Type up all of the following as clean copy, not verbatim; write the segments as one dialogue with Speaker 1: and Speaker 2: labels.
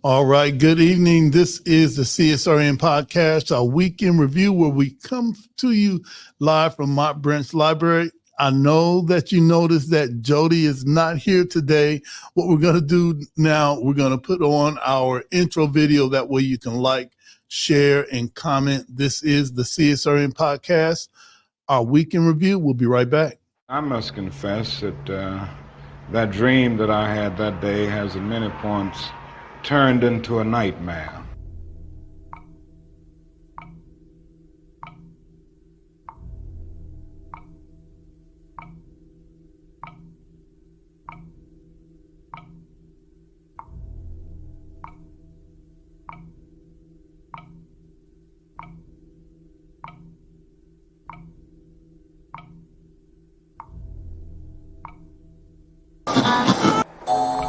Speaker 1: All right. Good evening. This is the CSRN podcast, our weekend review where we come to you live from Mott Branch Library. I know that you noticed that Jody is not here today. What we're going to do now, we're going to put on our intro video. That way you can like, share, and comment. This is the CSRN podcast, our weekend review. We'll be right back.
Speaker 2: I must confess that that dream that I had that day has at many points turned into a nightmare.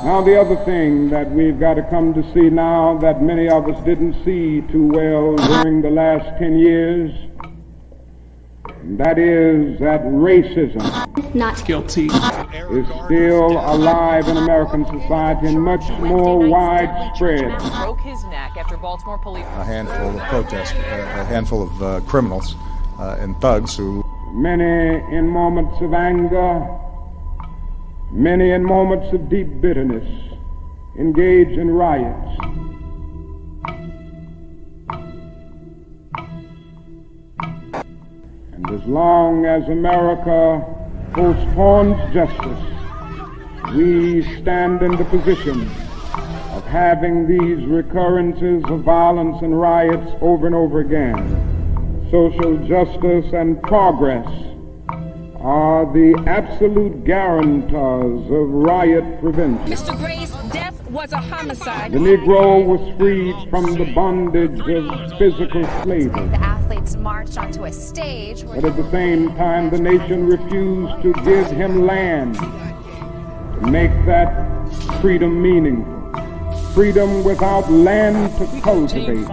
Speaker 2: Now, the other thing that we've got to come to see now that many of us didn't see too well during the last 10 years, that is that racism
Speaker 3: not guilty
Speaker 2: is still alive in American society and much more widespread.
Speaker 4: Broke his neck after Baltimore police.
Speaker 5: A handful of protesters, a handful of criminals and thugs who...
Speaker 2: Many in moments of anger, many in moments of deep bitterness, engage in riots. And as long as America postpones justice, we stand in the position of having these recurrences of violence and riots over and over again. Social justice and progress are the absolute guarantors of riot prevention.
Speaker 6: Mr. Gray's death was a homicide.
Speaker 2: The Negro was freed from the bondage of physical slavery.
Speaker 7: The athletes marched onto a stage.
Speaker 2: But at the same time, the nation refused to give him land to make that freedom meaningful. Freedom without land to cultivate.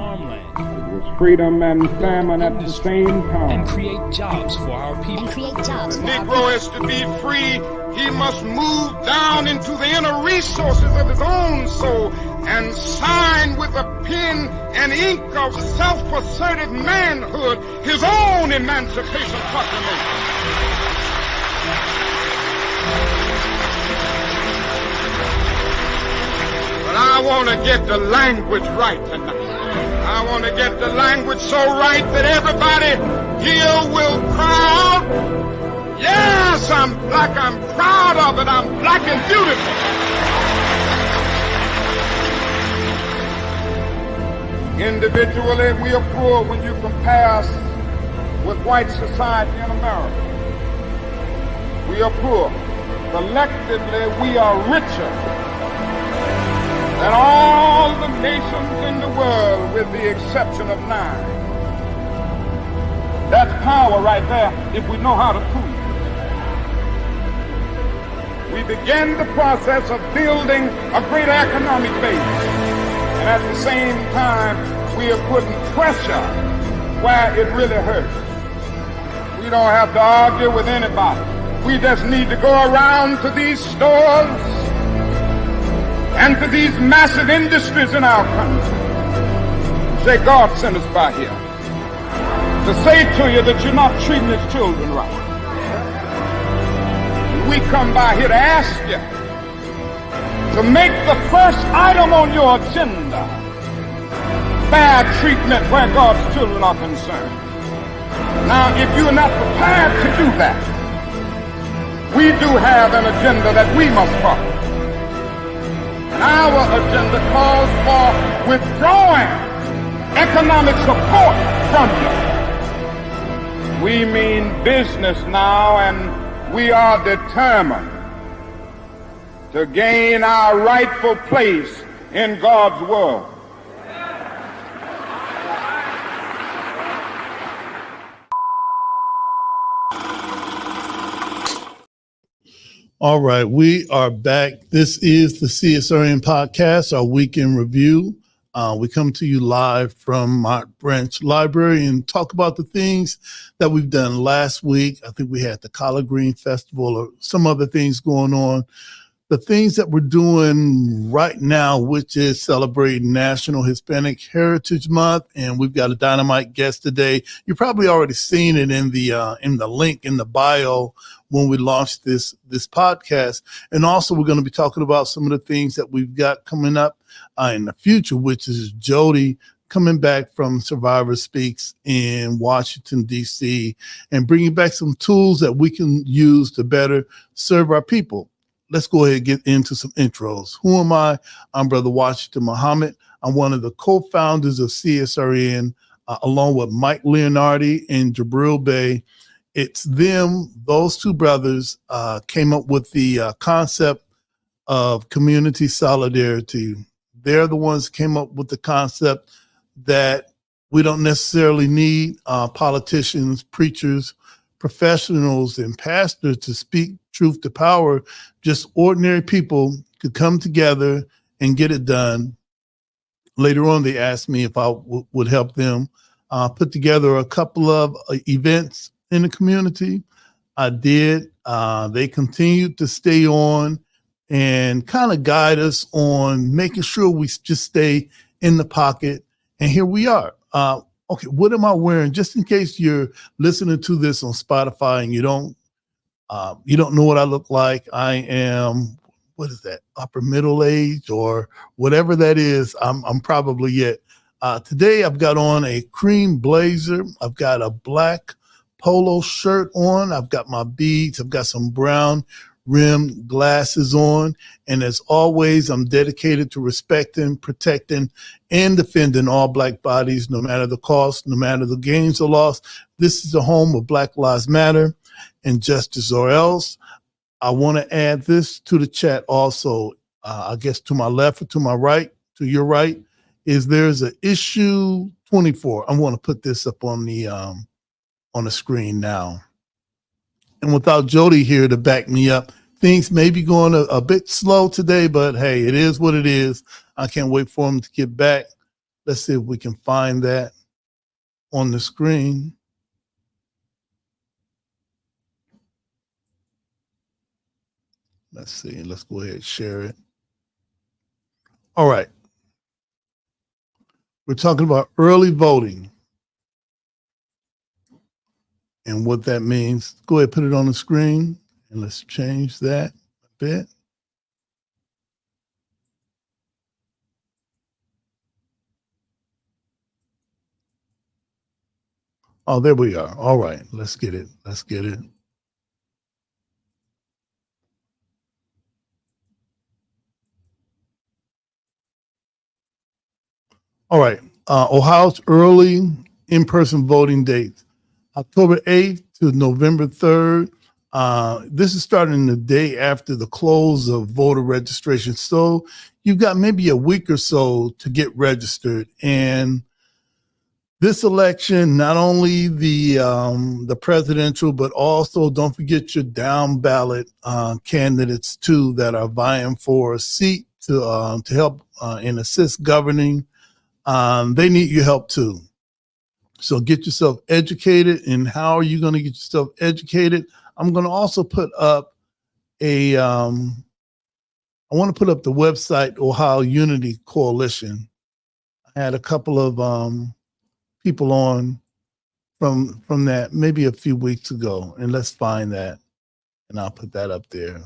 Speaker 2: Freedom and famine at the same time.
Speaker 3: And create jobs for our people.
Speaker 8: The Negro is to be free. He must move down into the inner resources of his own soul and sign with a pen and ink of self-assertive manhood his own Emancipation Proclamation. But I want to get the language right tonight. I want to get the language so right that everybody here will cry out, yes, I'm black, I'm proud of it, I'm black and beautiful. Individually, we are poor when you compare us with white society in America. We are poor. Collectively, we are richer than all the nations in the world with the exception of 9. That's power right there if we know how to prove it. We begin the process of building a greater economic base. And at the same time, we are putting pressure where it really hurts. We don't have to argue with anybody. We just need to go around to these stores and to these massive industries in our country. Say, God sent us by here to say to you that you're not treating his children right. We come by here to ask you to make the first item on your agenda fair treatment where God's children are concerned. Now, if you're not prepared to do that, we do have an agenda that we must follow. Our agenda calls for withdrawing economic support from you. We mean business now, and we are determined to gain our rightful place in God's world.
Speaker 1: All right, we are back. This is the CSRN podcast, our weekend review. We come to you live from Mott Branch Library and talk about the things that we've done last week. I think we had the Collard Green Festival or some other things going on. the things that we're doing right now, which is celebrating National Hispanic Heritage Month, and we've got a dynamite guest today. You've probably already seen it in the link in the bio when we launched this podcast. And also, we're going to be talking about some of the things that we've got coming up in the future, which is Jody coming back from Survivor Speaks in Washington, D.C., and bringing back some tools that we can use to better serve our people. Let's go ahead and get into some intros. Who am I? I'm Brother Washington Muhammad. I'm one of the co-founders of CSRN, along with Mike Leonardi and Jabril Bey. It's them, those two brothers, came up with the concept of community solidarity. They're the ones who came up with the concept that we don't necessarily need politicians, preachers, professionals, and pastors to speak truth to power. Just ordinary people could come together and get it done. Later on, they asked me if I would help them put together a couple of events in the community. I did. They continued to stay on and kind of guide us on making sure we just stay in the pocket. And here we are. Okay, what am I wearing? Just in case you're listening to this on Spotify and you don't know what I look like. I am, what is that, upper middle age or whatever that is. I'm probably it. Today I've got on a cream blazer. I've got a black polo shirt on. I've got my beads. I've got some brown rimmed glasses on. And as always, I'm dedicated to respecting, protecting, and defending all Black bodies, no matter the cost, no matter the gains or loss. This is the home of Black Lives Matter and Justice or Else. I want to add this to the chat also. I guess to my left or to my right, to your right, is there's an issue 24. I want to put this up on the screen now. And without Jody here to back me up, things may be going a bit slow today, but hey, it is what it is. I can't wait for him to get back. Let's see if we can find that on the screen. Let's see. Let's go ahead and share it. All right. We're talking about early voting and what that means. Go ahead, put it on the screen, and let's change that a bit. Oh, there we are. All right, let's get it. Let's get it. All right. Ohio's early in-person voting dates, October 8th to November 3rd. This is starting the day after the close of voter registration. So you've got maybe a week or so to get registered. And this election, not only the presidential, but also don't forget your down ballot candidates too that are vying for a seat to help and assist governing. They need your help too. So get yourself educated. And how are you going to get yourself educated? I'm going to also put up I want to put up the website, Ohio Unity Coalition. I had a couple of people on from that maybe a few weeks ago, and let's find that. And I'll put that up there.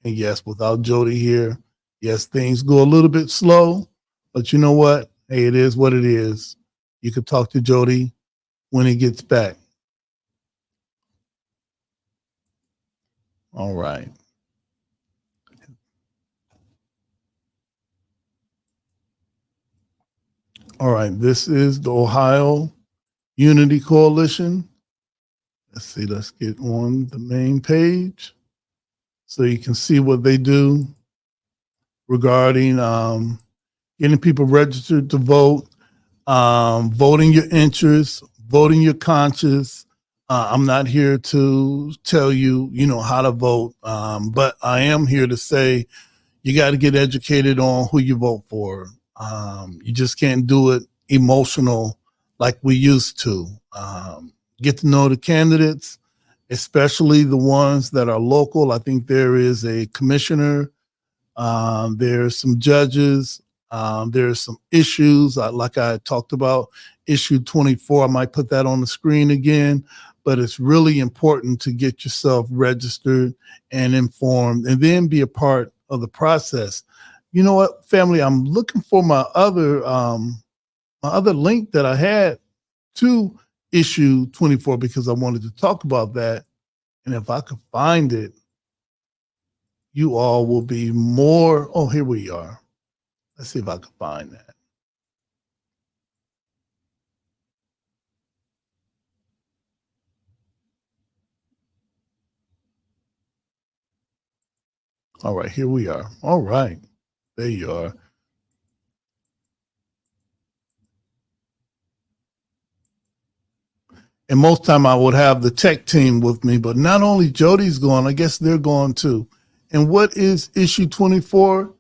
Speaker 1: And yes, without Jody here, yes, things go a little bit slow, but you know what? Hey, it is what it is. You can talk to Jody when he gets back. All right. All right, this is the Ohio Unity Coalition. Let's see, let's get on the main page so you can see what they do regarding getting people registered to vote, voting your interests, voting your conscience. I'm not here to tell you, how to vote, but I am here to say you got to get educated on who you vote for. You just can't do it emotional like we used to. Get to know the candidates, especially the ones that are local. I think there is a commissioner There's some judges. There's some issues. Like I talked about, issue 24. I might put that on the screen again, but it's really important to get yourself registered and informed and then be a part of the process. You know what, family? I'm looking for my other link that I had to issue 24 because I wanted to talk about that. And if I could find it, you all will be more. Oh, here we are. Let's see if I can find that. All right, here we are. All right, there you are. And most time I would have the tech team with me, but not only Jody's gone, I guess they're gone too. And what is issue 24?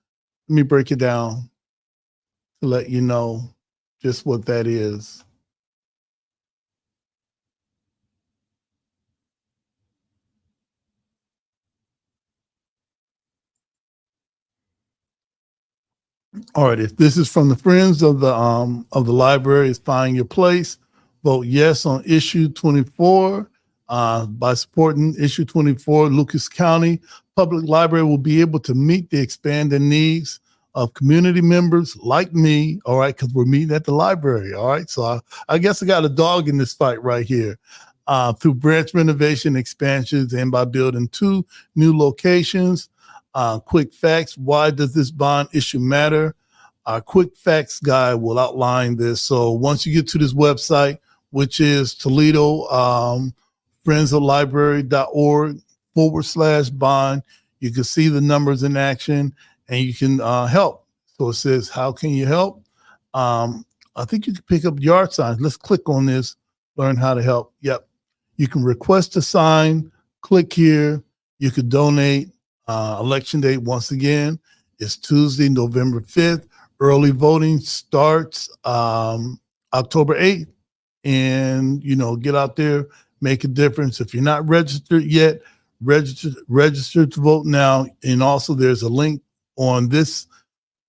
Speaker 1: Let me break it down to let you know just what that is. All right, if this is from the Friends of the Library, is Find Your Place. Vote yes on issue 24. By supporting issue 24, Lucas County Public Library will be able to meet the expanding needs of community members like me, all right, because we're meeting at the library, all right? So I guess I got a dog in this fight right here. Through branch renovation expansions and by building 2 new locations. Quick facts, why does this bond issue matter? Our quick facts guide will outline this. So once you get to this website, which is Toledo friendsoflibrary.org/bond, you can see the numbers in action and you can help. So it says, how can you help? I think you can pick up yard signs. Let's click on this, learn how to help. Yep. You can request a sign, click here. You could donate. Election date, once again, is Tuesday, November 5th. Early voting starts October 8th. And, get out there, make a difference. If you're not registered yet, register to vote now. And also there's a link on this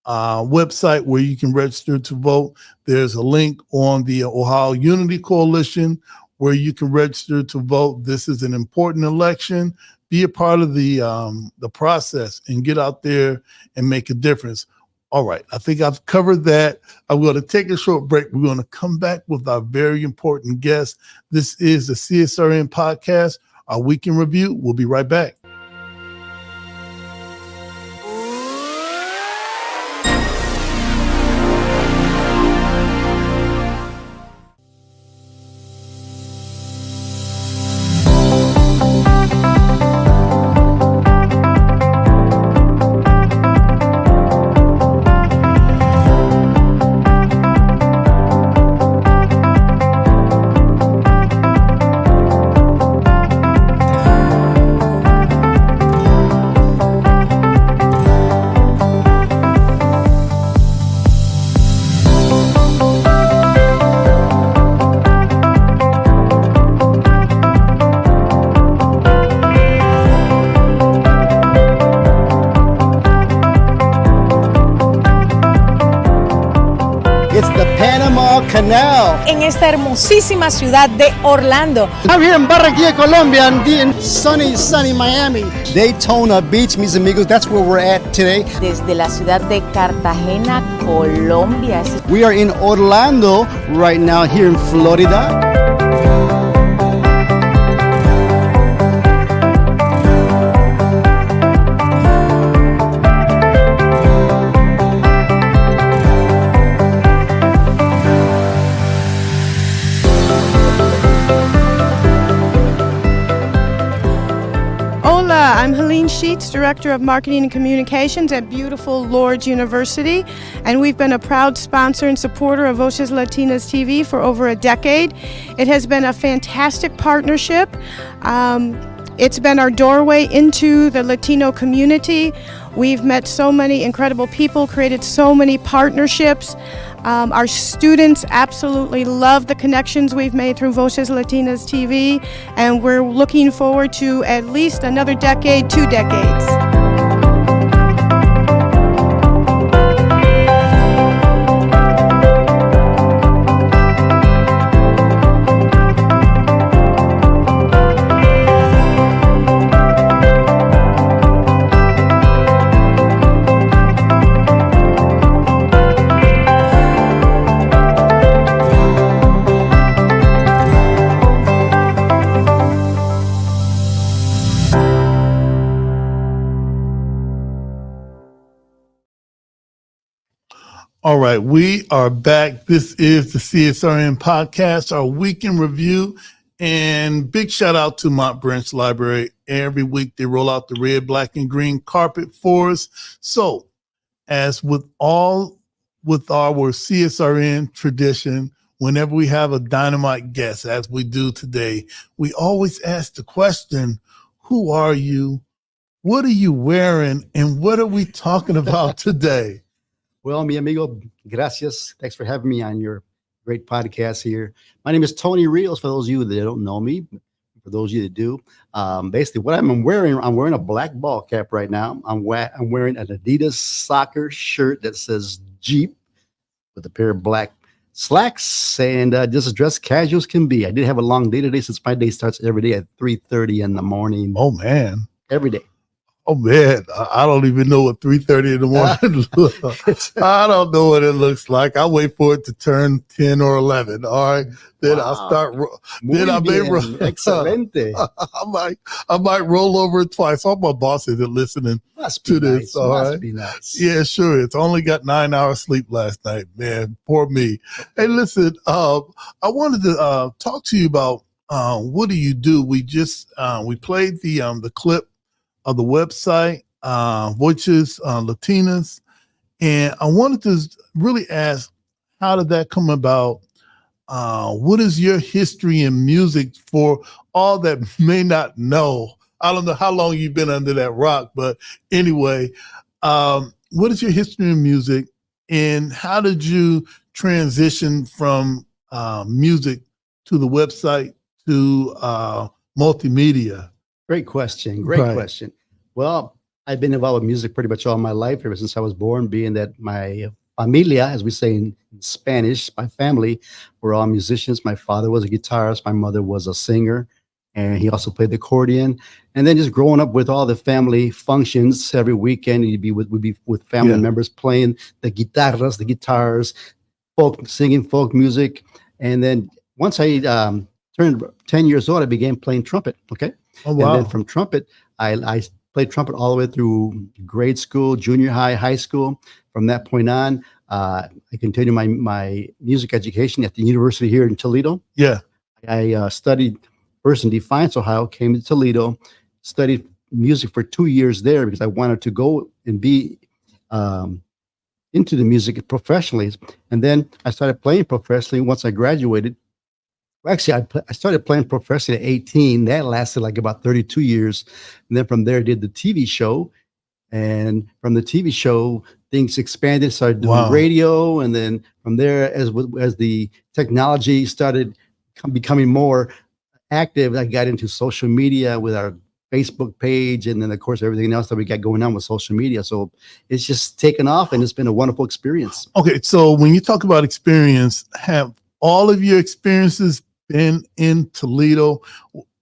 Speaker 1: website where you can register to vote. There's a link on the Ohio Unity Coalition where you can register to vote. This is an important election. Be a part of the process and get out there and make a difference. All right, I think I've covered that. I'm going to take a short break. We're going to come back with our very important guest. This is the CSRN podcast, our weekend review. We'll be right back.
Speaker 6: En esta hermosísima ciudad de Orlando.
Speaker 9: I'm here in Barranquilla, Colombia, and in sunny Miami. Daytona Beach, mis amigos, that's where we're at today.
Speaker 4: Desde la ciudad de Cartagena, Colombia.
Speaker 9: We are in Orlando right now, here in Florida.
Speaker 10: I'm Helene Sheets, Director of Marketing and Communications at beautiful Lourdes University, and we've been a proud sponsor and supporter of Voces Latinas TV for over a decade. It has been a fantastic partnership. It's been our doorway into the Latino community. We've met so many incredible people, created so many partnerships. Our students absolutely love the connections we've made through Voces Latinas TV, and we're looking forward to at least another decade, 2 decades.
Speaker 1: All right, we are back. This is the CSRN podcast, our weekend review, and big shout out to Mont Branch Library. Every week they roll out the red, black, and green carpet for us. So, as with our CSRN tradition, whenever we have a dynamite guest, as we do today, we always ask the question, who are you? What are you wearing? And what are we talking about today?
Speaker 9: Well, mi amigo, gracias. Thanks for having me on your great podcast here. My name is Tony Rios, for those of you that don't know me. For those of you that do, basically what I'm wearing a black ball cap right now. I'm wearing an Adidas soccer shirt that says Jeep with a pair of black slacks, and just as dressed casual as can be. I did have a long day today since my day starts every day at 3:30 in the morning.
Speaker 1: Oh, man.
Speaker 9: Every day.
Speaker 1: Oh, man, I don't even know what 3:30 in the morning looks. I don't know what it looks like. I wait for it to turn 10 or 11. All right. Then I'll start. Then I may roll.
Speaker 9: Excelente.
Speaker 1: I might roll over it twice. All my bosses are listening to this.
Speaker 9: Nice.
Speaker 1: All
Speaker 9: Must
Speaker 1: right.
Speaker 9: be nice.
Speaker 1: Yeah, sure. It's only got 9 hours sleep last night, man. Poor me. Hey, listen, I wanted to talk to you about what do you do? We just we played the clip of the website, Voices Latinas. And I wanted to really ask, how did that come about? What is your history in music for all that may not know? I don't know how long you've been under that rock, but anyway, what is your history in music and how did you transition from music to the website to multimedia?
Speaker 9: Great question. Great question. Well, I've been involved with music pretty much all my life, ever since I was born, being that my familia, as we say in Spanish, my family were all musicians. My father was a guitarist. My mother was a singer, and he also played the accordion. And then just growing up with all the family functions every weekend, we'd be with family members playing the guitarras, the guitars, singing folk music. And then once I turned 10 years old, I began playing trumpet. Okay.
Speaker 1: Oh, wow.
Speaker 9: And then from trumpet, I played trumpet all the way through grade school, junior high, high school. From that point on, I continued my music education at the university here in Toledo.
Speaker 1: Yeah.
Speaker 9: I studied first in Defiance, Ohio, came to Toledo, studied music for 2 years there because I wanted to go and be into the music professionally. And then I started playing professionally once I graduated. Well, actually, I started playing professionally at 18. That lasted like about 32 years. And then from there, I did the TV show. And from the TV show, things expanded, started doing radio. And then from there, as the technology started becoming more active, I got into social media with our Facebook page. And then, of course, everything else that we got going on with social media. So it's just taken off, and it's been a wonderful experience.
Speaker 1: Okay, so when you talk about experience, have all of your experiences been in Toledo?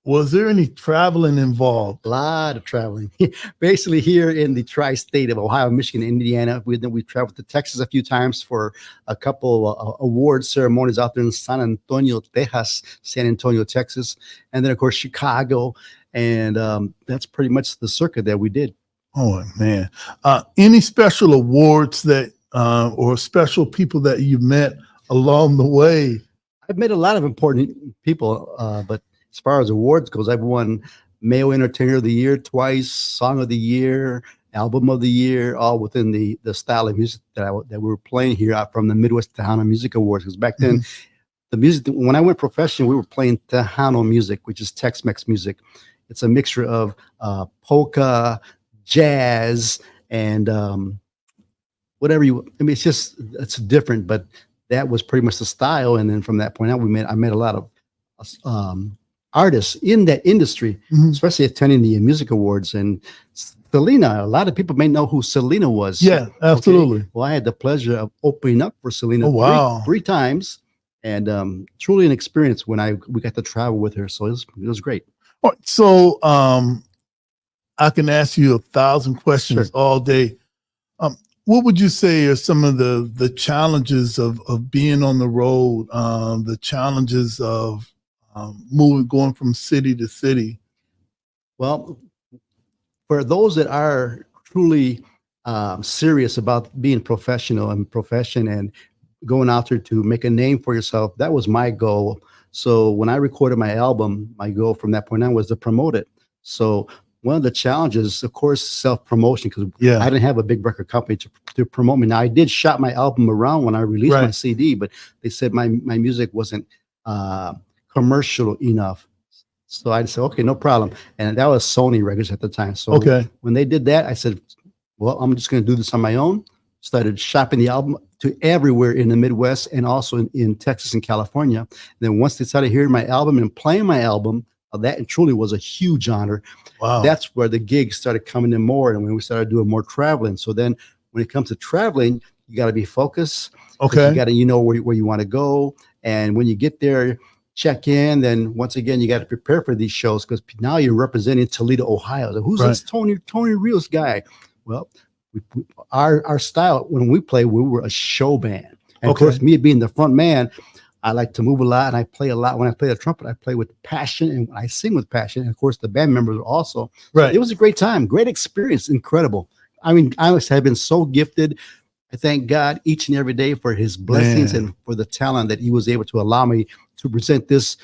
Speaker 1: Was there any traveling involved?
Speaker 9: A lot of traveling. Basically here in the tri-state of Ohio, Michigan, Indiana. We traveled to Texas a few times for a couple award ceremonies out there in San Antonio, Texas, San Antonio, Texas. And then, of course, Chicago. And that's pretty much the circuit that we did.
Speaker 1: Oh, man. Any special awards that or special people that you met along the way?
Speaker 9: I've met a lot of important people, but as far as awards goes, I've won Male Entertainer of the Year twice, Song of the Year, Album of the Year, all within the style of music that we were playing here out from the Midwest Tejano Music Awards. Because back then, the music, when I went professional, we were playing Tejano music, which is Tex-Mex music. It's a mixture of polka, jazz, and whatever it's different, but that was pretty much the style. And then from that point on, I met a lot of artists in that industry, especially attending the music awards. And Selena, a lot of people may know who Selena was.
Speaker 1: Yeah, absolutely.
Speaker 9: Okay. Well, I had the pleasure of opening up for Selena three times, and truly an experience when we got to travel with her. So it was great.
Speaker 1: All right, so I can ask you 1,000 questions all day. What would you say are some of the challenges of being on the road, the challenges of going from city to city?
Speaker 9: Well, for those that are truly serious about being professional and profession and going out there to make a name for yourself. That was my goal. So when I recorded my album, my goal from that point on was to promote it. So one of the challenges, of course, self-promotion, because
Speaker 1: Yeah.
Speaker 9: I didn't have a big record company to promote me. Now, I did shop my album around when I released my
Speaker 1: Right.
Speaker 9: CD, but they said my music wasn't commercial enough. So I said, okay, no problem. And that was Sony Records at the time. So
Speaker 1: Okay.
Speaker 9: when they did that, I said, well, I'm just going to do this on my own. Started shopping the album to everywhere in the Midwest and also in Texas and California. And then once they started hearing my album and playing my album, that truly was a huge honor.
Speaker 1: Wow.
Speaker 9: That's where the gigs started coming in more, and when we started doing more traveling. So then when it comes to traveling, you got to be focused.
Speaker 1: Okay.
Speaker 9: You got to, where you want to go. And when you get there, check in. Then once again, you got to prepare for these shows, because now you're representing Toledo, Ohio. So who's this Tony Rios guy? Well, our style, when we play, we were a show band. And of course, me being the front man, I like to move a lot and I play a lot. When I play the trumpet, I play with passion and I sing with passion. And of course, the band members also.
Speaker 1: Right.
Speaker 9: So it was a great time, great experience, incredible. I mean, I have been so gifted. I thank God each and every day for his blessings and for the talent that he was able to allow me to present this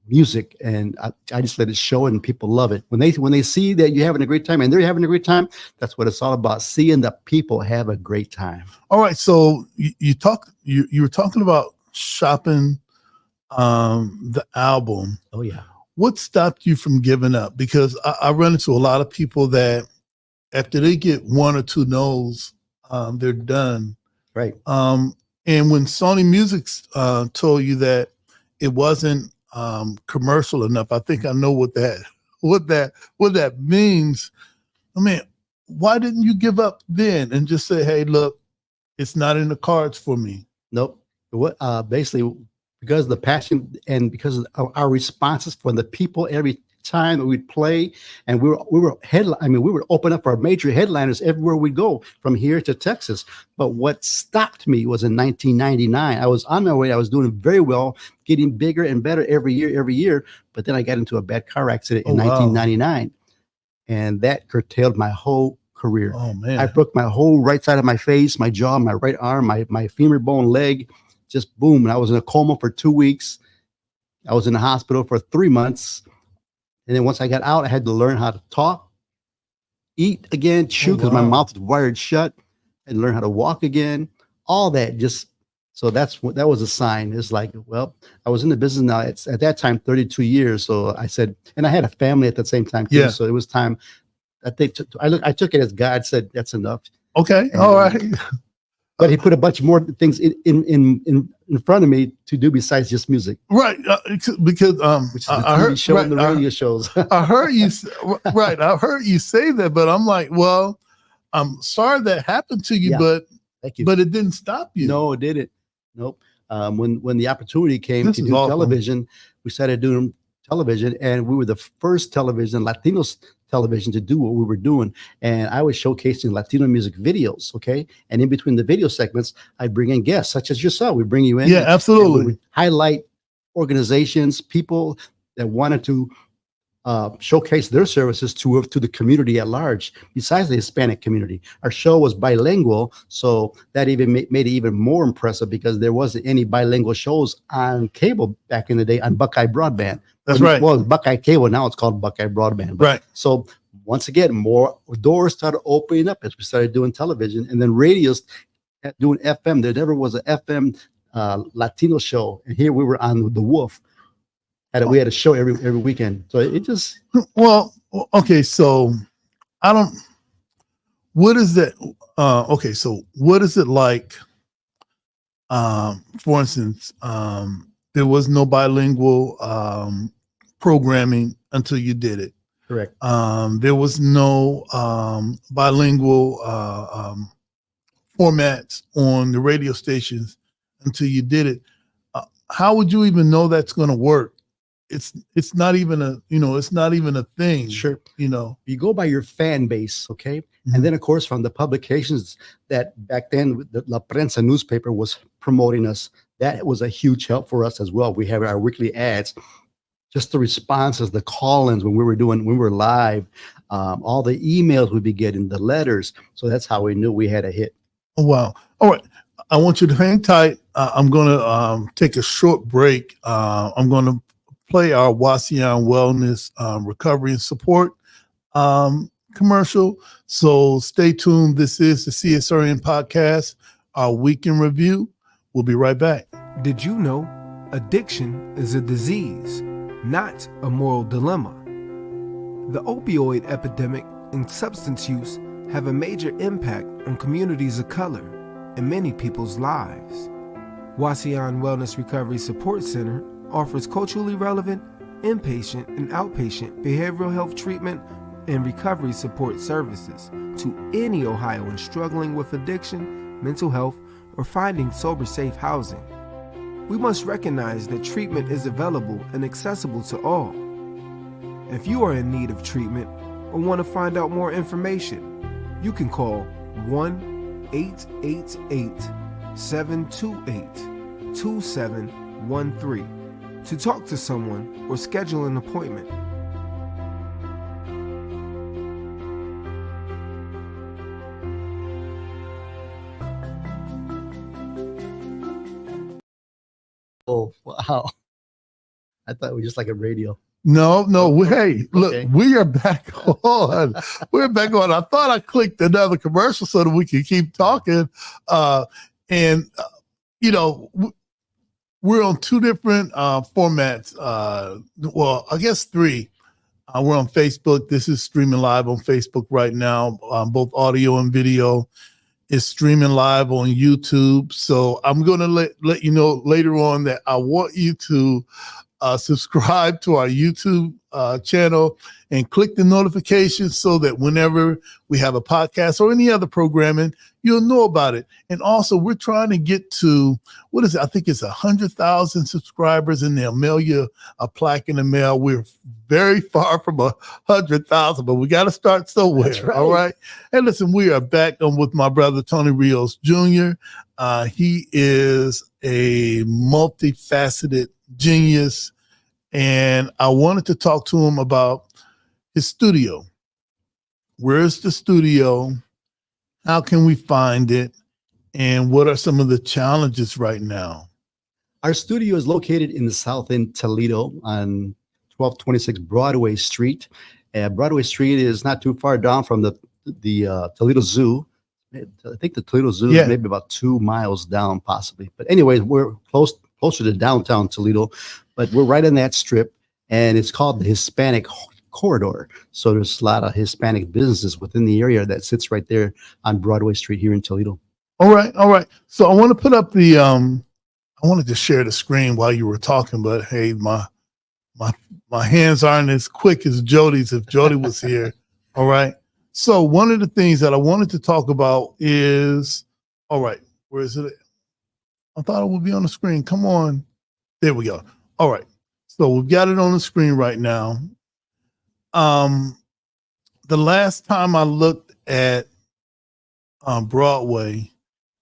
Speaker 9: music. And I just let it show, and people love it. When they see that you're having a great time and they're having a great time, that's what it's all about, seeing the people have a great time.
Speaker 1: All right. So you were talking about shopping the album.
Speaker 9: Oh, yeah.
Speaker 1: What stopped you from giving up? Because I run into a lot of people that after they get one or two no's, they're done.
Speaker 9: Right.
Speaker 1: And when Sony Music told you that it wasn't commercial enough, I think I know what that means. I mean, why didn't you give up then and just say, hey, look, it's not in the cards for me?
Speaker 9: Nope. What basically, because of the passion and because of our responses from the people every time that we'd play, and we would open up our major headliners everywhere we go, from here to Texas. But what stopped me was in 1999. I was on my way. I was doing very well, getting bigger and better every year. But then I got into a bad car accident in 1999, and that curtailed my whole career.
Speaker 1: Oh man!
Speaker 9: I broke my whole right side of my face, my jaw, my right arm, my femur bone, leg, just boom. And I was in a coma for 2 weeks. I was in the hospital for 3 months. And then once I got out, I had to learn how to talk, eat again, chew, because my mouth was wired shut, and learn how to walk again. All that so that was a sign. It's like, well, I was in the business now. It's at that time 32 years. So I said, and I had a family at the same time too. Yeah. So it was time. I took it as God said, that's enough.
Speaker 1: Okay. All right.
Speaker 9: But he put a bunch more things in front of me to do besides just music.
Speaker 1: Right. Because
Speaker 9: which is the TV show and the radio shows.
Speaker 1: I heard you. Right. I heard you say that, but I'm like, well, I'm sorry that happened to you, but
Speaker 9: thank you.
Speaker 1: But it didn't stop you.
Speaker 9: No, it didn't. Nope. When the opportunity came to do television, we started doing television, and we were the first Latino television to do what we were doing. And I was showcasing Latino music videos. Okay. And in between the video segments, I'd bring in guests such as yourself. We bring you in.
Speaker 1: Yeah, absolutely.
Speaker 9: Highlight organizations, people that wanted to showcase their services to the community at large, besides the Hispanic community. Our show was bilingual, so that even made it even more impressive, because there wasn't any bilingual shows on cable back in the day on Buckeye Broadband.
Speaker 1: That's right.
Speaker 9: Well, Buckeye Cable, now it's called Buckeye Broadband. But,
Speaker 1: right.
Speaker 9: So once again, more doors started opening up as we started doing television, and then radios doing FM. There never was an FM Latino show, and here we were on The Wolf. We had a show every weekend. So it just...
Speaker 1: Well, okay, so what is that? Okay, so what is it like? For instance, there was no bilingual programming until you did it.
Speaker 9: Correct.
Speaker 1: There was no bilingual formats on the radio stations until you did it. How would you even know that's going to work? It's not even a thing.
Speaker 9: Sure.
Speaker 1: You
Speaker 9: go by your fan base. Okay. Mm-hmm. And then of course, from the publications that back then the La Prensa newspaper was promoting us, that was a huge help for us as well. We have our weekly ads. just the responses, the call-ins when we were live, all the emails we'd be getting, the letters. So that's how we knew we had a hit.
Speaker 1: Oh, wow. All right. I want you to hang tight. I'm going to take a short break. I'm going to play our Wasion Wellness Recovery and Support commercial. So stay tuned. This is the CSRN podcast, our week in review. We'll be right back.
Speaker 11: Did you know addiction is a disease, not a moral dilemma? The opioid epidemic and substance use have a major impact on communities of color and many people's lives. Wasion Wellness Recovery Support Center offers culturally relevant, inpatient and outpatient behavioral health treatment and recovery support services to any Ohioan struggling with addiction, mental health, or finding sober-safe housing. We must recognize that treatment is available and accessible to all. If you are in need of treatment or want to find out more information, you can call 1-888-728-2713 to talk to someone or schedule an appointment.
Speaker 9: Oh, wow. I thought it was just like a radio.
Speaker 1: No. Hey, look,
Speaker 9: Okay.
Speaker 1: we are back on. We're back on. I thought I clicked another commercial so that we could keep talking. We're on two different formats. Well, I guess three. We're on Facebook. This is streaming live on Facebook right now, both audio and video. It's streaming live on YouTube. So I'm going to let you know later on that I want you to subscribe to our YouTube channel and click the notifications so that whenever we have a podcast or any other programming, you'll know about it. And also, we're trying to get to, what is it? I think it's 100,000 subscribers, and they'll mail you a plaque in the mail. We're very far from 100,000, but we got to start somewhere.
Speaker 9: That's right.
Speaker 1: All right. And listen, we are back on with my brother, Tony Rios Jr. He is a multifaceted genius, and I wanted to talk to him about his studio. Where's the studio? How can we find it? And what are some of the challenges right now?
Speaker 9: Our studio is located in the South End, Toledo, on 1226 Broadway Street. Broadway Street is not too far down from the Toledo Zoo. I think the Toledo Zoo is maybe about 2 miles down, possibly. But anyways, we're closer to downtown Toledo, but we're right in that strip, and it's called the Hispanic Corridor. So there's a lot of Hispanic businesses within the area that sits right there on Broadway Street here in Toledo.
Speaker 1: All right. So I want to put up the I wanted to share the screen while you were talking, but hey, my hands aren't as quick as Jody's if Jody was here. All right. So one of the things that I wanted to talk about is, all right, where is it? I thought it would be on the screen. Come on. There we go. All right. So we've got it on the screen right now. The last time I looked at Broadway,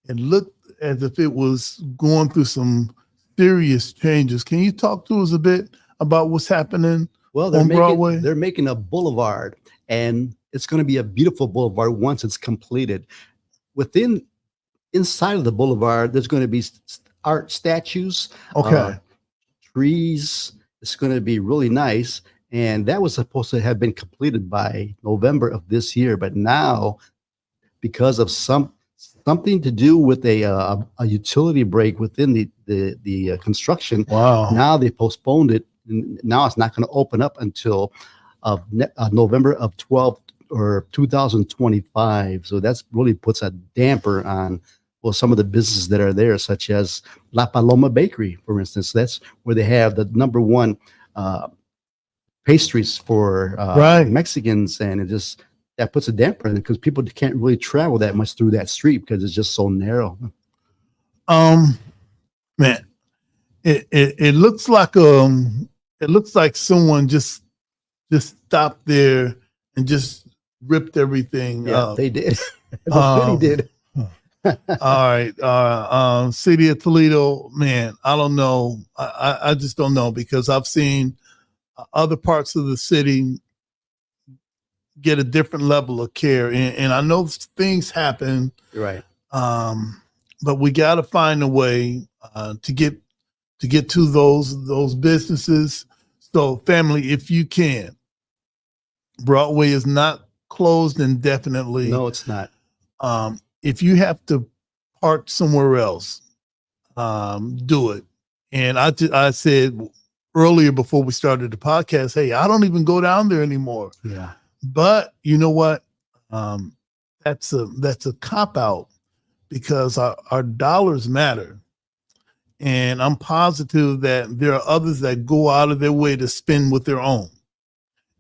Speaker 1: it looked as if it was going through some serious changes. Can you talk to us a bit about what's happening on Broadway?
Speaker 9: They're making a boulevard, and it's going to be a beautiful boulevard once it's completed. Inside of the boulevard, there's going to be art statues, trees. It's going to be really nice. And that was supposed to have been completed by November of this year. But now, because of something to do with a utility break within the construction, now they postponed it. And now it's not going to open up until November of 2025. So that's really puts a damper on some of the businesses that are there, such as La Paloma Bakery, for instance. That's where they have the number one pastries for Mexicans, and that puts a damper in it because people can't really travel that much through that street because it's just so narrow.
Speaker 1: Man, it looks like someone just stopped there and just ripped everything up.
Speaker 9: They did. They really did.
Speaker 1: All right. City of Toledo, man, I don't know. I just don't know, because I've seen other parts of the city get a different level of care. And I know things happen,
Speaker 9: Right.
Speaker 1: but we got to find a way to get to those businesses. So, family, if you can, Broadway is not closed indefinitely.
Speaker 9: No, it's not.
Speaker 1: If you have to park somewhere else, do it. And I said earlier before we started the podcast, hey, I don't even go down there anymore.
Speaker 9: Yeah.
Speaker 1: But you know what? That's a cop out, because our dollars matter. And I'm positive that there are others that go out of their way to spend with their own.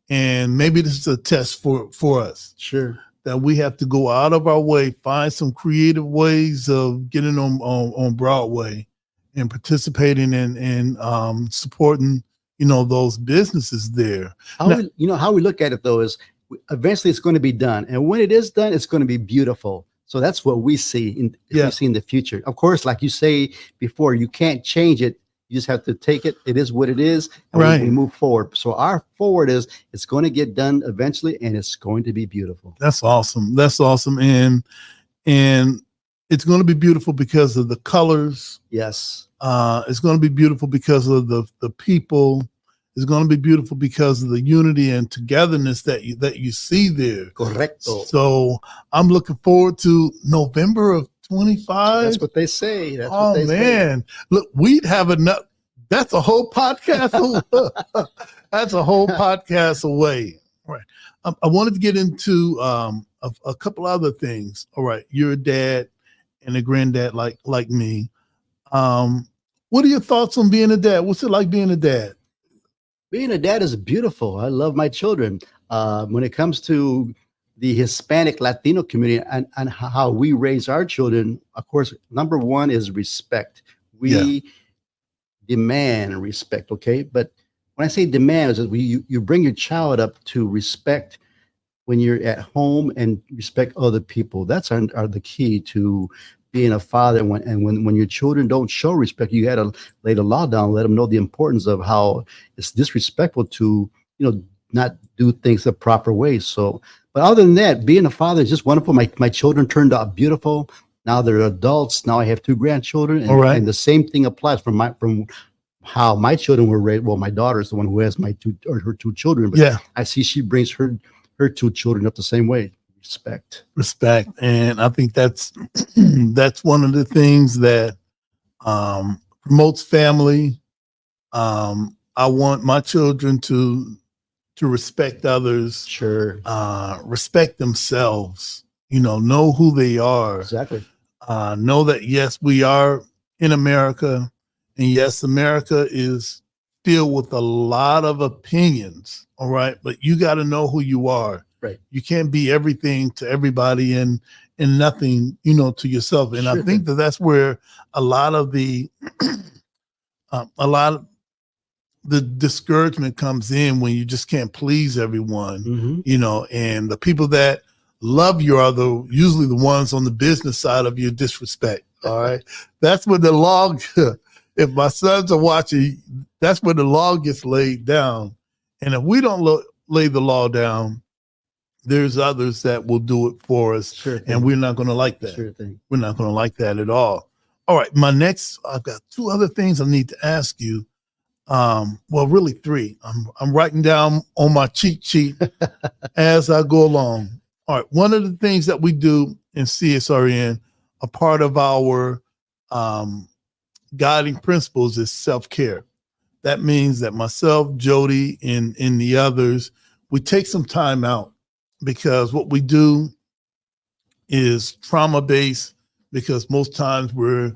Speaker 1: And maybe this is a test for us.
Speaker 9: Sure.
Speaker 1: That we have to go out of our way, find some creative ways of getting on Broadway and participating in supporting, those businesses there.
Speaker 9: How we look at it though is eventually it's going to be done. And when it is done, it's going to be beautiful. So that's what we see we see in the future. Of course, like you say before, you can't change it. You just have to take it. It is what it is. And
Speaker 1: right.
Speaker 9: we move forward. So our forward is it's going to get done eventually, and it's going to be beautiful.
Speaker 1: That's awesome. That's awesome. And it's going to be beautiful because of the colors.
Speaker 9: Yes.
Speaker 1: It's going to be beautiful because of the people. It's going to be beautiful because of the unity and togetherness that you see there.
Speaker 9: Correcto.
Speaker 1: So I'm looking forward to November of 25.
Speaker 9: That's what they say. That's
Speaker 1: oh,
Speaker 9: what they
Speaker 1: man.
Speaker 9: Say.
Speaker 1: Look, we'd have enough. That's a whole podcast. That's a whole podcast away. All right. I wanted to get into a couple other things. All right. You're a dad and a granddad like me. What are your thoughts on being a dad? What's it like being a dad?
Speaker 9: Being a dad is beautiful. I love my children. When it comes to the Hispanic Latino community and how we raise our children, of course, number one is respect. We demand respect, okay? But when I say demand, is that you bring your child up to respect when you're at home and respect other people. That's are the key to being a father. When your children don't show respect, you got to lay the law down, let them know the importance of how it's disrespectful to, not do things the proper way. So, but other than that, being a father is just wonderful. My children turned out beautiful. Now they're adults. Now I have 2 grandchildren, and, and the same thing applies from how my children were raised. Well, my daughter is the one who has her 2 children, but I see she brings her 2 children up the same way. Respect.
Speaker 1: And I think that's one of the things that promotes family. I want my children to respect others.
Speaker 9: Sure.
Speaker 1: Respect themselves, know who they are.
Speaker 9: Exactly.
Speaker 1: Know that, yes, we are in America, and yes, America is filled with a lot of opinions. All right. But you got to know who you are.
Speaker 9: Right.
Speaker 1: You can't be everything to everybody and nothing, to yourself. And I think that's where a lot of the discouragement comes in, when you just can't please everyone, and the people that love you are usually the ones on the business side of your disrespect. All right. That's when the law, if my sons are watching, that's when the law gets laid down. And if we don't lay the law down, there's others that will do it for us, and we're not going to like that.
Speaker 9: Sure thing.
Speaker 1: We're not going to like that at all. All right, I've got 2 other things I need to ask you. Well, really 3. I'm writing down on my cheat sheet as I go along. All right, one of the things that we do in CSRN, a part of our guiding principles, is self-care. That means that myself, Jody, and the others, we take some time out, because what we do is trauma-based, because most times we're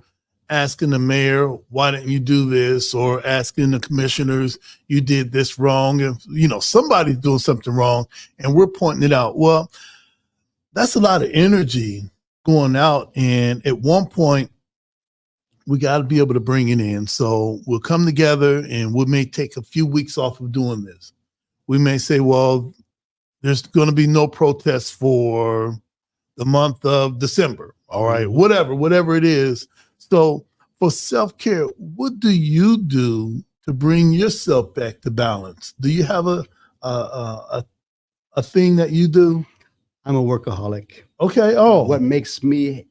Speaker 1: asking the mayor, why didn't you do this? Or asking the commissioners, you did this wrong. And, somebody's doing something wrong, and we're pointing it out. Well, that's a lot of energy going out. And at one point, we got to be able to bring it in. So we'll come together, and we may take a few weeks off of doing this. We may say, well, there's going to be no protests for the month of December. All right. Whatever it is. So for self-care, what do you do to bring yourself back to balance? Do you have a thing that you do?
Speaker 9: I'm a workaholic.
Speaker 1: Okay. Oh,
Speaker 9: What makes me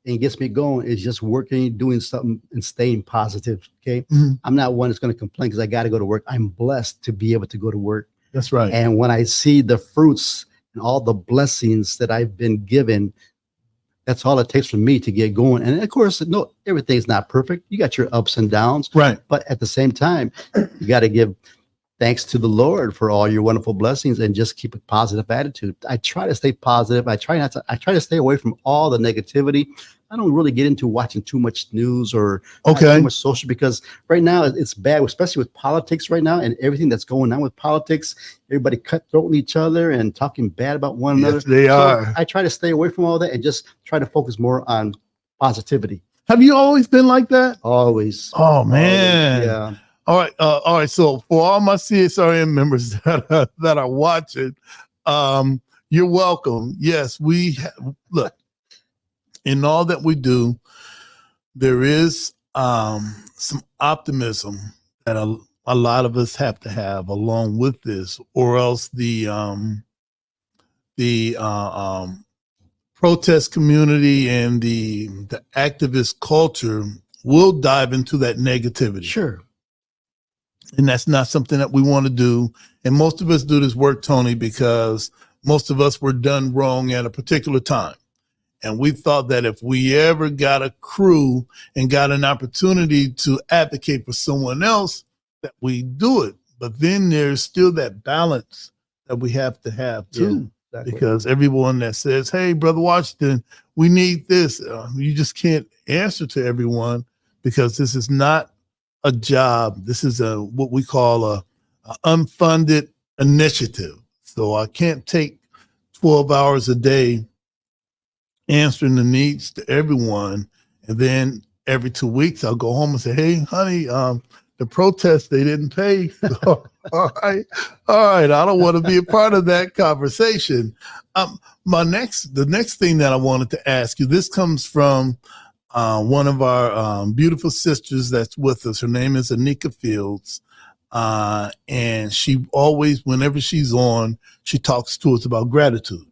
Speaker 9: and gets me going is just working, doing something, and staying positive. Okay.
Speaker 1: Mhm.
Speaker 9: I'm not one that's going to complain because I got to go to work. I'm blessed to be able to go to work.
Speaker 1: that's right.
Speaker 9: And when I see the fruits and all the blessings that I've been given, that's all it takes for me to get going. And of course, no, everything's not perfect. You got your ups and downs,
Speaker 1: Right.
Speaker 9: but at the same time, you got to give thanks to the Lord for all your wonderful blessings and just keep a positive attitude. I try to stay positive. I try to stay away from all the negativity. I don't really get into watching too much news or
Speaker 1: Okay.
Speaker 9: too much social, because right now it's bad, especially with politics right now and everything that's going on with politics. Everybody cutthroating each other and talking bad about one another.
Speaker 1: Yes, they are.
Speaker 9: I try to stay away from all that and just try to focus more on positivity.
Speaker 1: Have you always been like that?
Speaker 9: Always.
Speaker 1: Oh man.
Speaker 9: Yeah.
Speaker 1: All right. All right. So for all my CSRN members that are watching, you're welcome. Yes, look, in all that we do, there is some optimism that a lot of us have to have along with this, or else the protest community and the activist culture will dive into that negativity.
Speaker 9: Sure.
Speaker 1: And that's not something that we want to do. And most of us do this work, Tony, because most of us were done wrong at a particular time. And we thought that if we ever got a crew and got an opportunity to advocate for someone else, that we do it. But then there's still that balance that we have to have too.
Speaker 9: Yeah, exactly.
Speaker 1: Because everyone that says, hey, Brother Washington, we need this, you just can't answer to everyone, because this is not a job. This is what we call a unfunded initiative. So I can't take 12 hours a day answering the needs to everyone, and then every 2 weeks I'll go home and say, hey, honey, the protest, they didn't pay. So, all right. I don't want to be a part of that conversation. The next thing that I wanted to ask you, this comes from one of our beautiful sisters that's with us. Her name is Anika Fields. And she always, whenever she's on, she talks to us about gratitude.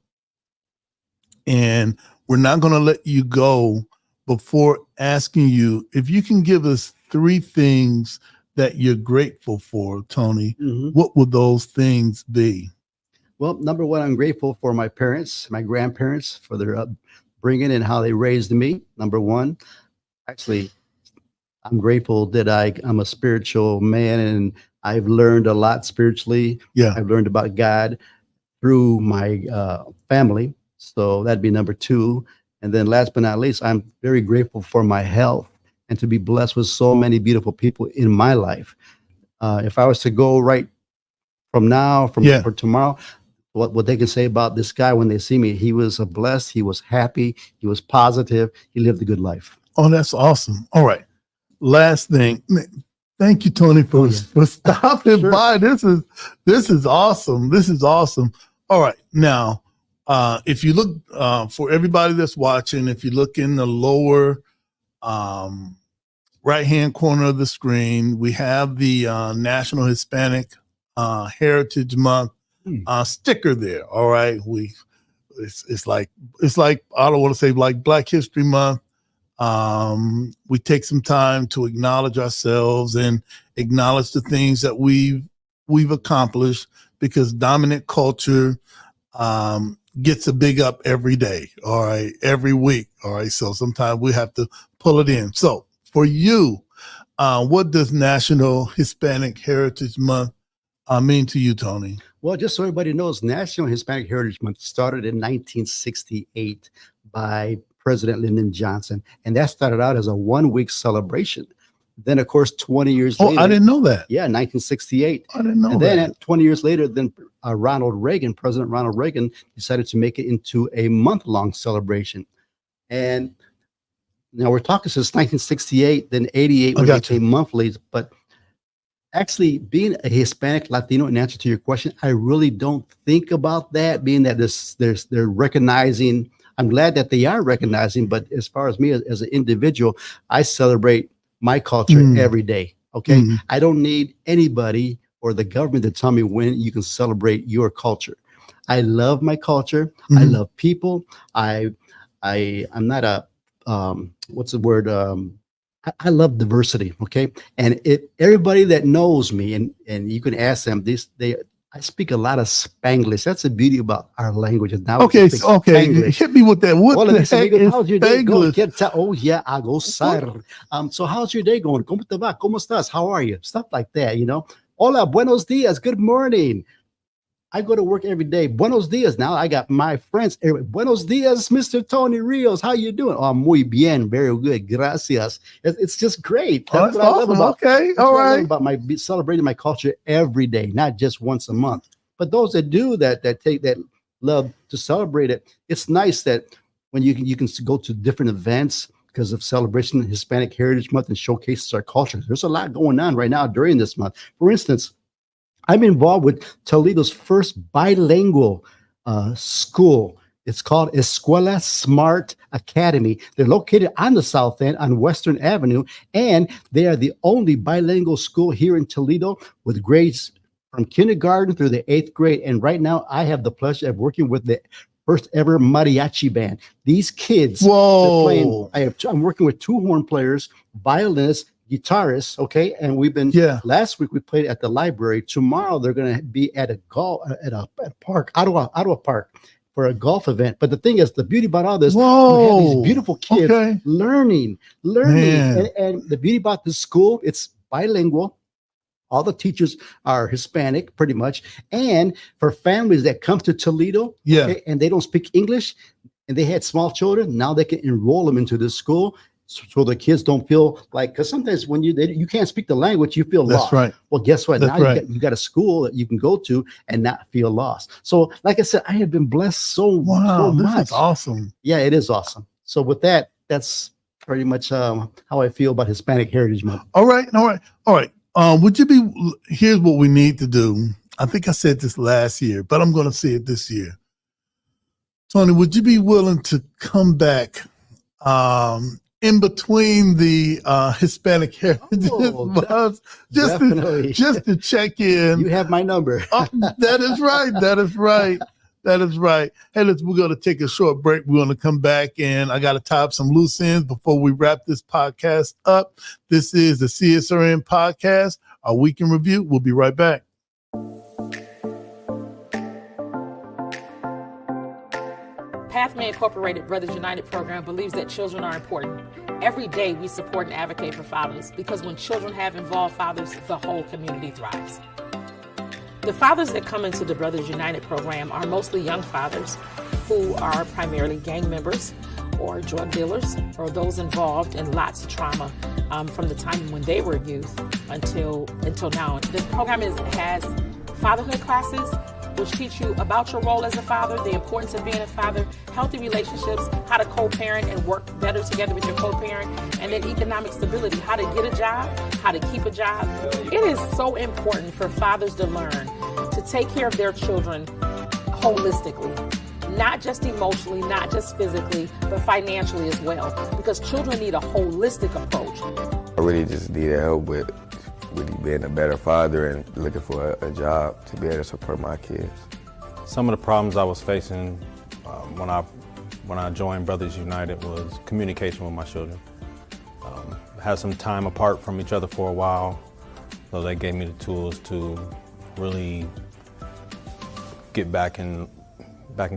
Speaker 1: And we're not going to let you go before asking you if you can give us 3 things that you're grateful for, Tony.
Speaker 9: Mhm.
Speaker 1: What would those things be?
Speaker 9: Well, number one, I'm grateful for my parents, my grandparents, for their upbringing and how they raised me. Number one, actually, I'm grateful that I'm a spiritual man and I've learned a lot spiritually.
Speaker 1: Yeah.
Speaker 9: I've learned about God through my family. So that'd be number 2. And then last but not least, I'm very grateful for my health and to be blessed with so many beautiful people in my life. If I was to go right from now, for tomorrow, what they can say about this guy when they see me, he was blessed, he was happy, he was positive, he lived a good life.
Speaker 1: Oh, that's awesome. All right. Last thing. Thank you, Tony, for stopping
Speaker 9: Sure.
Speaker 1: by. This is awesome. This is awesome. All right. Now, if you look, for everybody that's watching, if you look in the lower right-hand corner of the screen, we have the National Hispanic Heritage Month sticker there. All right. It's like, I don't want to say like Black History Month. We take some time to acknowledge ourselves and acknowledge the things that we've accomplished, because dominant culture gets a big up every day, all right, every week, all right. So sometimes we have to pull it in. So for you, what does National Hispanic Heritage Month mean to you, Tony?
Speaker 9: Well, just so everybody knows, National Hispanic Heritage Month started in 1968 by President Lyndon Johnson, and that started out as a 1-week celebration. Then, of course, 20 years later.
Speaker 1: I didn't know that.
Speaker 9: Yeah, 1968.
Speaker 1: I didn't know
Speaker 9: and
Speaker 1: that.
Speaker 9: then 20 years later, then President Ronald Reagan decided to make it into a month-long celebration. And now we're talking since 1968, then 88 when it became monthly. But actually, being a Hispanic Latino, in answer to your question, I really don't think about that, being that they're recognizing. I'm glad that they are recognizing, but as far as me as an individual, I celebrate my culture every day. Okay. I don't need anybody or the government to tell me when you can celebrate your culture. I love my culture. I love people. I'm not a what's the word? I love diversity. Okay. And everybody that knows me, and you can ask them this, I speak a lot of Spanglish. That's the beauty about our languages now.
Speaker 1: Okay, hit me with that. What the heck is
Speaker 9: how's your day going?
Speaker 1: Spanglish?
Speaker 9: Oh yeah, I go sir. So how's your day going? ¿Cómo te va? ¿Cómo estás? How are you? Stuff like that, you know. Hola, buenos dias. Good morning. I go to work every day. Buenos dias. Now I got my friends. Buenos dias, Mr. Tony Rios. How you doing? Oh, muy bien. Very good. Gracias. It's just great. That's what
Speaker 1: awesome.
Speaker 9: I love about.
Speaker 1: Okay. All right.
Speaker 9: I love about celebrating my culture every day, not just once a month. But those that do that take that love to celebrate it, it's nice that when you can go to different events because of celebration Hispanic Heritage Month and showcases our culture. There's a lot going on right now during this month. For instance, I'm involved with Toledo's first bilingual school. It's called Escuela Smart Academy. They're located on the South End on Western Avenue, and they are the only bilingual school here in Toledo with grades from kindergarten through the 8th grade. And right now, I have the pleasure of working with the first ever mariachi band. These kids, I'm working with 2 horn players, violinists, guitarists, okay, and we've been. Last week we played at the library. Tomorrow they're going to be at a park, Ottawa Park, for a golf event. But the thing is, the beauty about all this, we have these beautiful kids learning, and the beauty about this school, it's bilingual. All the teachers are Hispanic, pretty much, and for families that come to Toledo, and they don't speak English, and they had small children, now they can enroll them into this school. So the kids don't feel like, because sometimes when you can't speak the language, you feel lost.
Speaker 1: That's right.
Speaker 9: Well, guess what? Now you got a school that you can go to and not feel lost. So, like I said, I have been blessed so much.
Speaker 1: This is awesome.
Speaker 9: Yeah, it is awesome. So with that, that's pretty much how I feel about Hispanic Heritage Month.
Speaker 1: All right. Would you be? Here's what we need to do. I think I said this last year, but I'm going to say it this year. Tony, would you be willing to come back? In between the Hispanic Heritage Month, just to check in.
Speaker 9: You have my number.
Speaker 1: That is right. That is right. Hey, we're going to take a short break. We're going to come back, and I got to tie up some loose ends before we wrap this podcast up. This is the CSRN podcast, our week in review. We'll be right back.
Speaker 12: Pathway Incorporated Brothers United program believes that children are important. Every day we support and advocate for fathers because when children have involved fathers, the whole community thrives. The fathers that come into the Brothers United program are mostly young fathers who are primarily gang members or drug dealers or those involved in lots of trauma from the time when they were youth until now. The program has fatherhood classes which teach you about your role as a father, the importance of being a father, healthy relationships, how to co-parent and work better together with your co-parent, and then economic stability, how to get a job, how to keep a job. It is so important for fathers to learn to take care of their children holistically, not just emotionally, not just physically, but financially as well, because children need a holistic approach.
Speaker 13: I really just needed help with being a better father and looking for a job to be able to support my kids.
Speaker 14: Some of the problems I was facing when I joined Brothers United was communication with my children. Had some time apart from each other for a while, so they gave me the tools to really get back in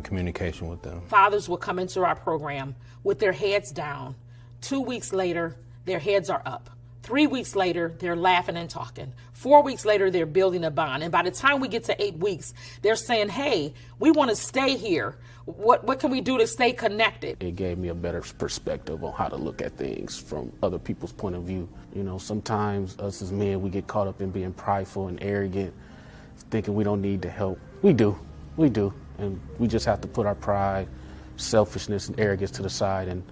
Speaker 14: communication with them.
Speaker 12: Fathers will come into our program with their heads down. 2 weeks later, their heads are up. 3 weeks later, they're laughing and talking. 4 weeks later, they're building a bond. And by the time we get to 8 weeks, they're saying, hey, we want to stay here. What can we do to stay connected?
Speaker 15: It gave me a better perspective on how to look at things from other people's point of view. You know, sometimes us as men, we get caught up in being prideful and arrogant, thinking we don't need the help. We do. And we just have to put our pride, selfishness, and arrogance to the side. And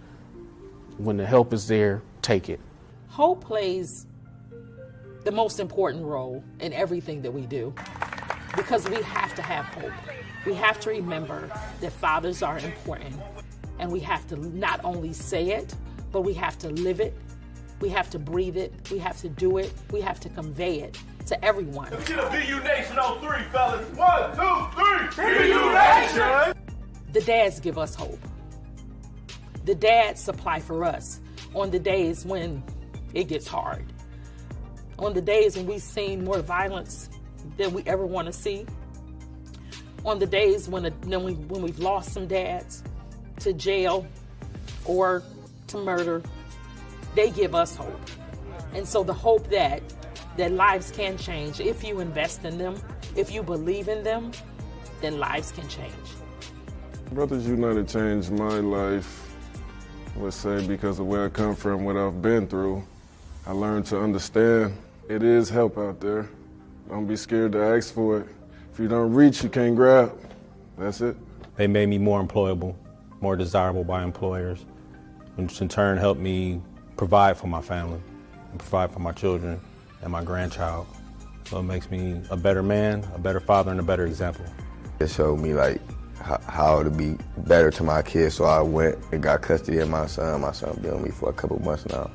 Speaker 15: when the help is there, take it.
Speaker 12: Hope plays the most important role in everything that we do because we have to have hope. We have to remember that fathers are important, and we have to not only say it, but we have to live it We have to breathe it. We have to do it. We have to convey it to everyone.
Speaker 16: Let's get a BU Nation on 3, fellas. 1, 2, 3. BU Nation!
Speaker 12: The dads give us hope. The dads supply for us on the days when it gets hard. On the days when we've seen more violence than we ever want to see. On the days when we've lost some dads to jail or to murder, they give us hope. And so the hope that lives can change, if you invest in them, if you believe in them, then lives can change.
Speaker 17: Brothers United changed my life, I would say, because of where I come from, what I've been through. I learned to understand it is help out there. Don't be scared to ask for it. If you don't reach, you can't grab. That's it.
Speaker 14: They made me more employable, more desirable by employers, which in turn helped me provide for my family and provide for my children and my grandchild. So it makes me a better man, a better father, and a better example.
Speaker 13: It showed me like how to be better to my kids, so I went and got custody of my son. My son been with me for a couple months now.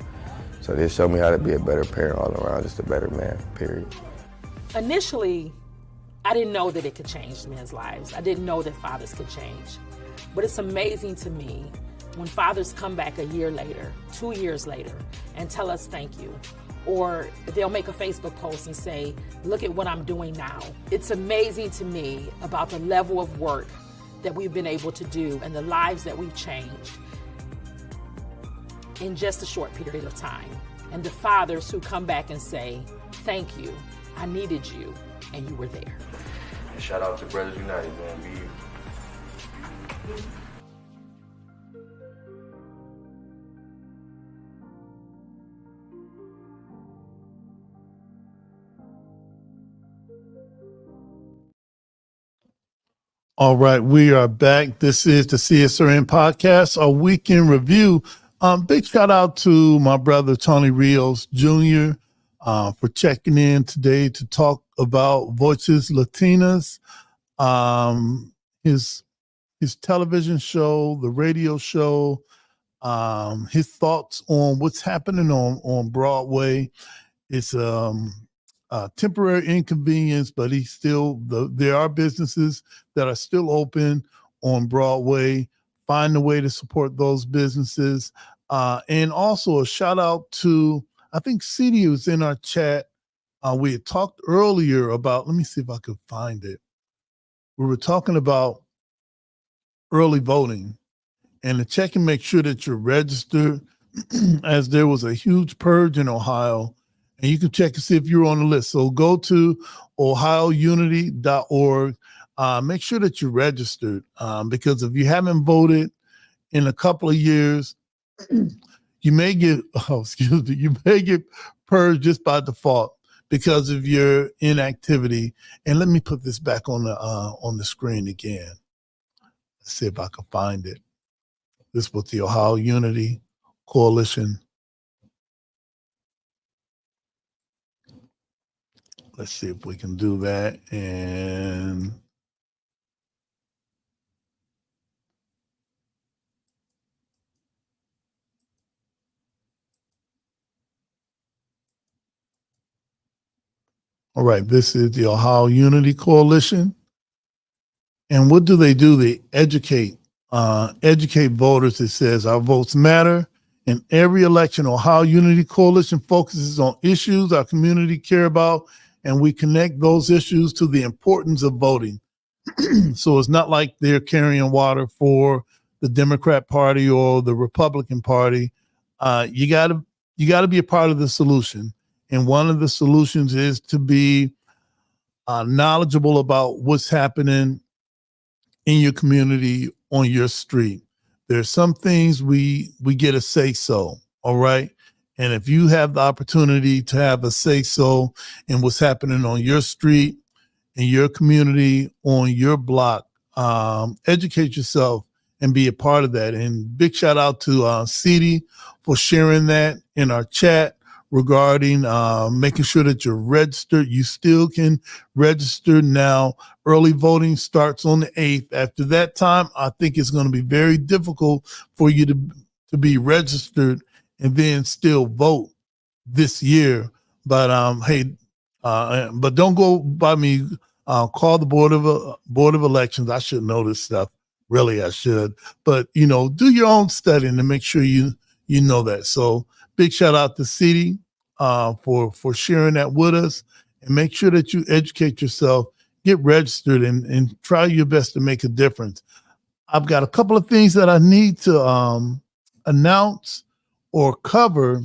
Speaker 13: So this showed me how to be a better parent all around, just a better man, period.
Speaker 12: Initially, I didn't know that it could change men's lives. I didn't know that fathers could change. But it's amazing to me when fathers come back a year later, 2 years later, and tell us thank you. Or they'll make a Facebook post and say, look at what I'm doing now. It's amazing to me about the level of work that we've been able to do and the lives that we've changed in just a short period of time. And the fathers who come back and say, thank you, I needed you, and you were there.
Speaker 13: And shout out to Brothers United, man. Be you.
Speaker 1: All right, we are back. This is the CSRN podcast, our weekend review. Big shout out to my brother Tony Rios Jr. For checking in today to talk about Voices Latinas, his television show, the radio show, his thoughts on what's happening on Broadway. It's temporary inconvenience, but there are businesses that are still open on Broadway. Find a way to support those businesses. And also a shout out to, I think CD was in our chat. We had talked earlier about, let me see if I could find it. We were talking about early voting and to check and make sure that you're registered as there was a huge purge in Ohio. And you can check and see if you're on the list. So go to ohiounity.org. Make sure that you're registered because if you haven't voted in a couple of years, you may get purged just by default because of your inactivity. And let me put this back on the screen again. Let's see if I can find it. This was the Ohio Unity Coalition. Let's see if we can do that. And all right, this is the Ohio Unity Coalition. And what do? They educate voters. It says our votes matter. In every election, Ohio Unity Coalition focuses on issues our community care about, and we connect those issues to the importance of voting. So it's not like they're carrying water for the Democrat Party or the Republican Party. You gotta be a part of the solution. And one of the solutions is to be knowledgeable about what's happening in your community, on your street. There's some things we get a say so, all right? And if you have the opportunity to have a say so in what's happening on your street, in your community, on your block, educate yourself and be a part of that. And big shout out to CD for sharing that in our chat regarding making sure that you're registered. You still can register now. Early voting starts on the 8th. After that time, I think it's going to be very difficult for you to be registered and then still vote this year. But but don't go by me. Call the board of elections. I should know this stuff. Really, I should. But do your own studying to make sure you know that. So big shout out to CD for sharing that with us, and make sure that you educate yourself, get registered, and try your best to make a difference. I've got a couple of things that I need to announce or cover.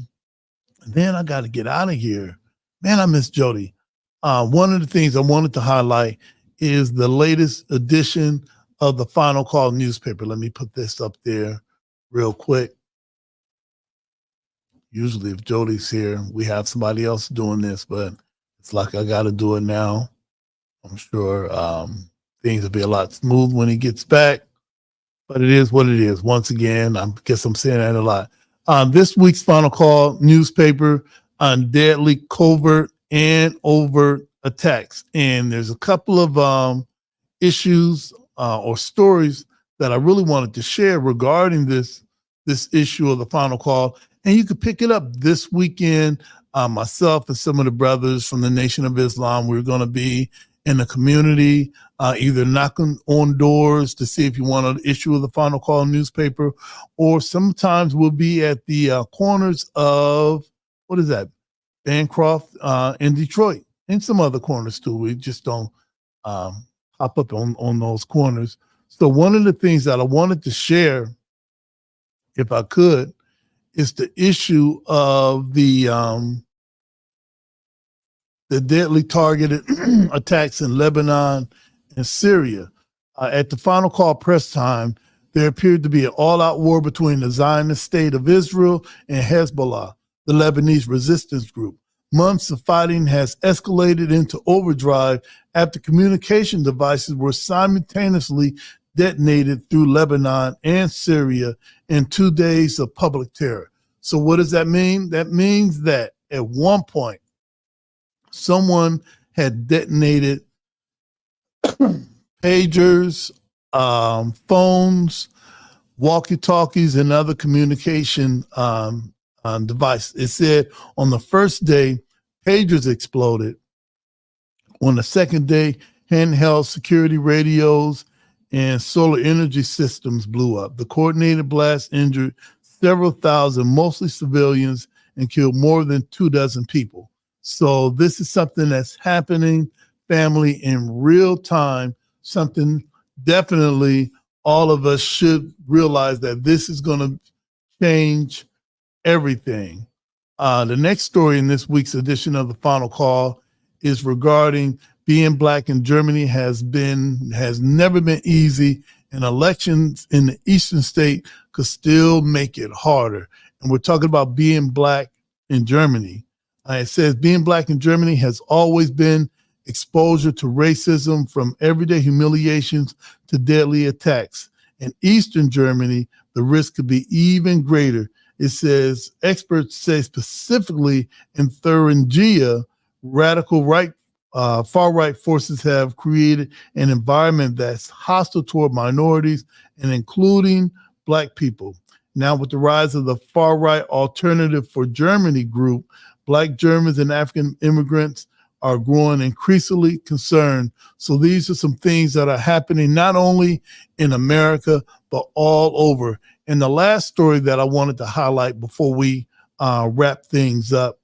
Speaker 1: Then I got to get out of here. Man, I miss Jody. One of the things I wanted to highlight is the latest edition of the Final Call newspaper. Let me put this up there real quick. Usually if Jody's here, we have somebody else doing this, but it's like I got to do it now. I'm sure things will be a lot smooth when he gets back, but it is what it is. Once again, I guess I'm saying that a lot. This week's Final Call newspaper on deadly covert and overt attacks. And there's a couple of issues or stories that I really wanted to share regarding this issue of the Final Call. And you could pick it up this weekend. Myself and some of the brothers from the Nation of Islam, we're going to be in the community, either knocking on doors to see if you want to issue the Final Call newspaper, or sometimes we'll be at the corners of, what is that, Bancroft in Detroit, and some other corners too. We just don't pop up on those corners. So one of the things that I wanted to share, if I could, is the issue of the deadly targeted attacks in Lebanon and Syria. At the Final Call press time, there appeared to be an all-out war between the Zionist state of Israel and Hezbollah, the Lebanese resistance group. Months of fighting has escalated into overdrive after communication devices were simultaneously detonated through Lebanon and Syria in 2 days of public terror. So what does that mean? That means that at one point, someone had detonated pagers, phones, walkie-talkies, and other communication devices. It said on the first day, pagers exploded. On the second day, handheld security radios and solar energy systems blew up. The coordinated blast injured several thousand, mostly civilians, and killed more than 24 people. So this is something that's happening, family, in real time, something definitely all of us should realize that this is going to change everything. The next story in this week's edition of the Final Call is regarding being Black in Germany has never been easy, and elections in the eastern state could still make it harder. And we're talking about being Black in Germany. It says being Black in Germany has always been exposure to racism, from everyday humiliations to deadly attacks. In Eastern Germany, the risk could be even greater. It says experts say specifically in Thuringia, radical right, far-right forces have created an environment that's hostile toward minorities and including Black people. Now, with the rise of the far-right Alternative for Germany group, Black Germans and African immigrants are growing increasingly concerned. So these are some things that are happening not only in America, but all over. And the last story that I wanted to highlight before we wrap things up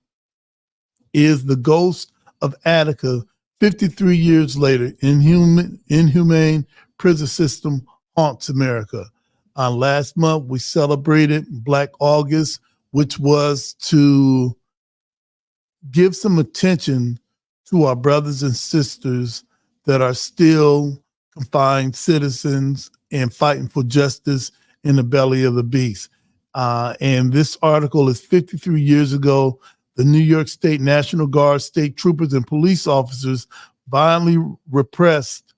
Speaker 1: is the ghost of Attica, 53 years later. Inhumane prison system haunts America. Last month, we celebrated Black August, which was to give some attention to our brothers and sisters that are still confined citizens and fighting for justice in the belly of the beast. And this article is 53 years ago. The New York State National Guard, state troopers, and police officers violently repressed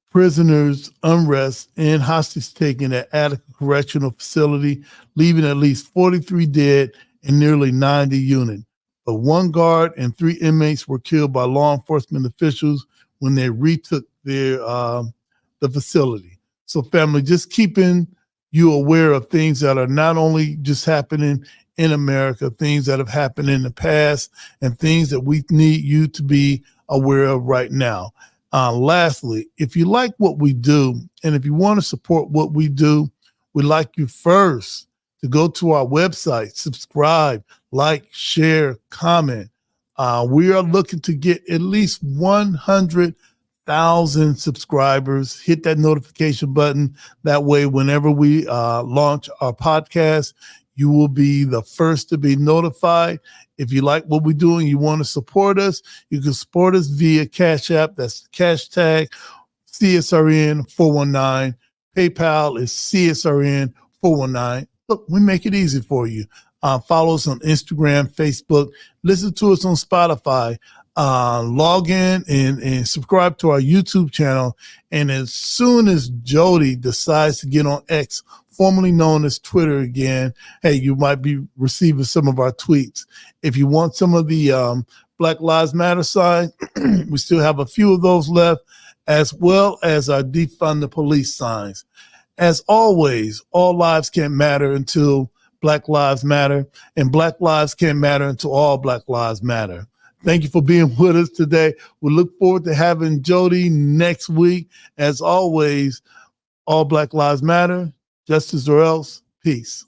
Speaker 1: prisoners' unrest and hostage taking at Attica Correctional Facility, leaving at least 43 dead and nearly 90 wounded. But one guard and 3 inmates were killed by law enforcement officials when they retook the facility. So family, just keeping you aware of things that are not only just happening in America, things that have happened in the past, and things that we need you to be aware of right now. Lastly, if you like what we do, and if you want to support what we do, we'd like you first to go to our website, subscribe, like, share, comment. We are looking to get at least 100,000 subscribers. Hit that notification button. That way, whenever we launch our podcast, you will be the first to be notified. If you like what we're doing, you want to support us, you can support us via Cash App. That's hashtag CSRN 419. PayPal is CSRN 419. Look, we make it easy for you. Follow us on Instagram, Facebook. Listen to us on Spotify. Log in and subscribe to our YouTube channel. And as soon as Jody decides to get on X, formerly known as Twitter again, hey, you might be receiving some of our tweets. If you want some of the Black Lives Matter signs, we still have a few of those left, as well as our defund the police signs. As always, all lives can't matter until Black Lives Matter, and Black lives can't matter until all Black lives matter. Thank you for being with us today. We look forward to having Jody next week. As always, all Black lives matter, justice or else, peace.